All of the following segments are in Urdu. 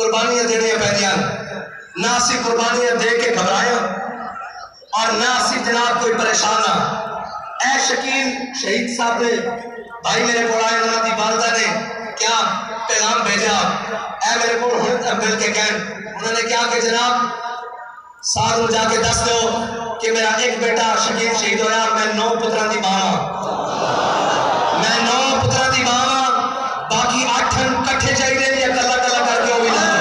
قربانیاں دینیاں پیندیاں، نہ اسی قربانیاں دے کے گھبرایا اور نہ اسی جناب کوئی پریشان نہ۔ اے شکیل شہید صاحب دے بھائی میرے کو آئے، انہوں نے والدہ نے کیا پیغام بھیجا، اے میرے کو ہن مل کے کہن، انہوں نے کیا کہ جناب ساتھ میں جا کے دس دو کہ میرا ایک بیٹا شکیل شہید ہویا، میں 9 پتران دی ماں ہاں، میں 9 پتران دی ماں ہاں، باقی 8 کٹھے چاہیے یا کلا کلا کر کے وہ بھی لا دو۔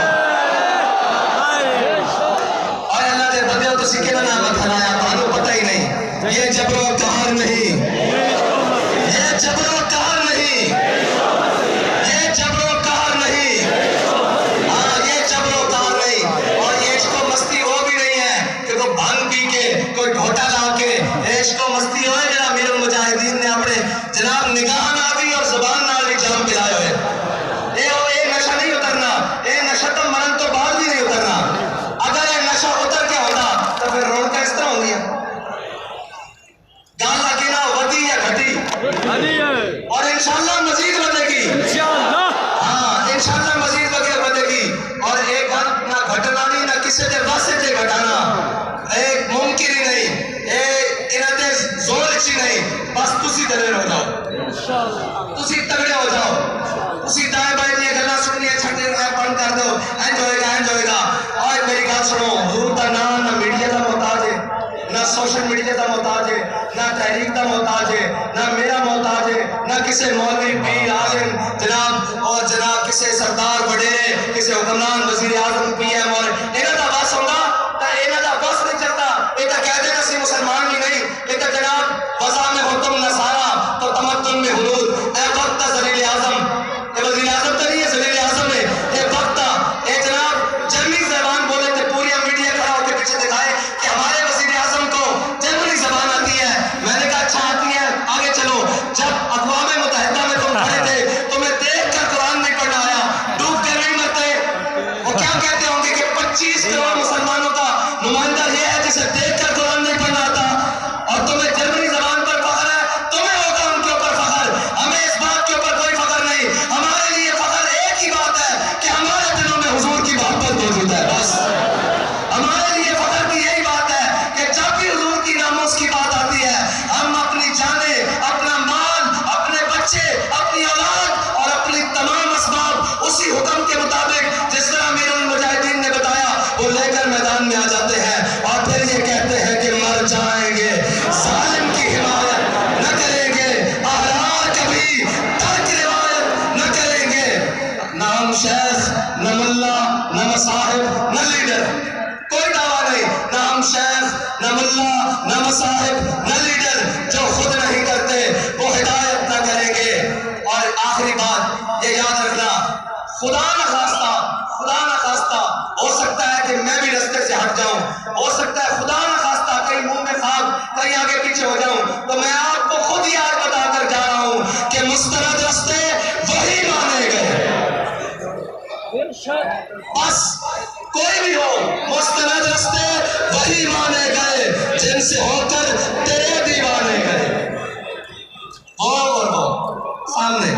اور اللہ دے بندے تو سکے نہ نام کھلایا، بھانو پتہ ہی نہیں، یہ جبر و قہر نہیں، یہ جبر و قہر نہیں، یہ جبر و قہر نہیں، ہاں یہ جبر و قہر نہیں۔ اور یہ عشق و مستی وہ بھی نہیں ہے کہ کوئی بھنگ پی کے کوئی گھوٹا لا کے عشق و مستی ہوئے جناب امیر المجاہدین نے اپنے جناب نگاہ نہ بھی اور زبان نہ بھی جام پلائے ہوئے۔ اے نشہ نہیں اترنا، اے نشہ تو مرن تو بعد بھی نہیں اترنا۔ اگر اے نشہ اتر کے ہوتا تو پھر رونقیں اس طرح ہوں گی، گال لگی نہ ودی یا گھٹی، اور انشاءاللہ مزید ودے گی، ہاں انشاءاللہ مزید ودے گی۔ اور ایک گھر نہ گھٹنا نہیں نہ کسی دے واسطے تے گھٹانا ایک ممکن ہی نہیں، انہاں تے زور چی نہیں، بس تسی دلیر ہو جاؤ، تسی تگڑے ہو جاؤ، تسی دائیں بائیں یہ گلاں سننیاں چھٹے بند کر دو، اینج ہوئے گا۔ اور میری گل سنو، حضور دا نام نہ میڈیا دا محتاج ہے، نہ سوشل میڈیا دا محتاج ہے، نہ تحریک دا محتاج ہے، نہ میرا محتاج ہے، نہ کسی مولوی پیر عالم جناب اور جناب کسی سردار وڈیرے کسی حکمران وزیر اعظم پی ایم اور انہاں دا بس ہوگا تو انہاں دا بس نہیں چلتا، یہ تو کہہ دیں اسی مسلمان ہی نہیں، یہ تو جناب وضع میں حکم نصارہ تو تمدن میں حدود۔ اے وقت ذلیل اعظم، یہ وزیر اعظم تو نہیں ہے، ذلیل اعظم ہے، یہ وقت اے جناب جرمنی زبان بولے تھے، پوریا میڈیا کھڑا ہو کے پیچھے دکھائے کہ ہمارے وزیر اعظم کو جرمنی زبان آتی ہے۔ میں نے کہا اچھا آتی ہے، آگے چلو۔ جب اقوام متحدہ میں تم کھڑے تھے تمہیں دیکھ کر قرآن نہیں پڑھنا آیا، ڈوب کر نہیں مرتے، وہ کیا کہتے ہوں گے کہ 25 کروڑ مسلمانوں کا نمائندہ یہ ہے جسے دیکھ کر قرآن نہیں پڑھنا آتا، اور تمہیں جرمنی زبان پر فخر ہے، تمہیں ہوگا ان کے اوپر فخر، ہمیں اس بات کے اوپر کوئی فخر نہیں۔ ہمارے لیے فخر ایک ہی بات ہے کہ ہمارے دلوں میں حضور کی محبت موجود ہے، بس ہمارے لیے فخر کی یہی بات ہے کہ جب بھی حضور کی ناموس کی بات آتی ہے ہم اپنی جانیں، اپنا مال، اپنے بچے، اپنی اولاد اور اپنی تمام اسباب اسی حکم کے مطابق جس طرح امیر المجاہدین نے بتایا وہ لے کر میدان میں آ جاتے ہیں، اور پھر یہ کہتے ہیں کہ مر جائیں گے، ظالم کی حمایت نہ کریں گے، احرار کبھی ترک روایت نہ کریں گے۔ نہ ہم شیخ، نہ ملا، نہ مصاحب، نہ لیڈر، کوئی دعویٰ نہیں، نہ ہم شیخ، نہ ملا، نہ مصاحب، نہ لیڈر، جو خود نہیں کرتے وہ ہدایت نہ کریں گے۔ اور آخری بات یہ یاد رکھنا، خدا نہ خواستہ ہو سکتا ہے کہ میں بھی رستے سے ہٹ جاؤں، ہو سکتا ہے خدا نہ خواستہ کہیں منہ میں خاک کہیں آگے پیچھے ہو جاؤں، تو میں آپ کو خود ہی آج بتا کر جا رہا ہوں کہ مستند رستے وہی مانے گئے، بس کوئی بھی ہو مستند رستے وہی مانے گئے جن سے ہو کر تیرے دیوانے گئے۔ وہ سامنے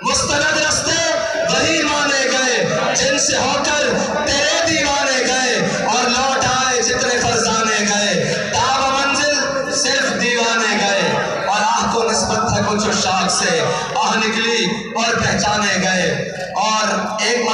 مستند رستے وہی مانے گئے جن سے ہو کر تیرے دیوانے گئے، اور لوٹ آئے جتنے فرزانے گئے، تاب منزل صرف دیوانے گئے، اور آہ کو نسبت ہے کچھ شاخ سے آہ نکلی اور پہچانے گئے۔ اور ایک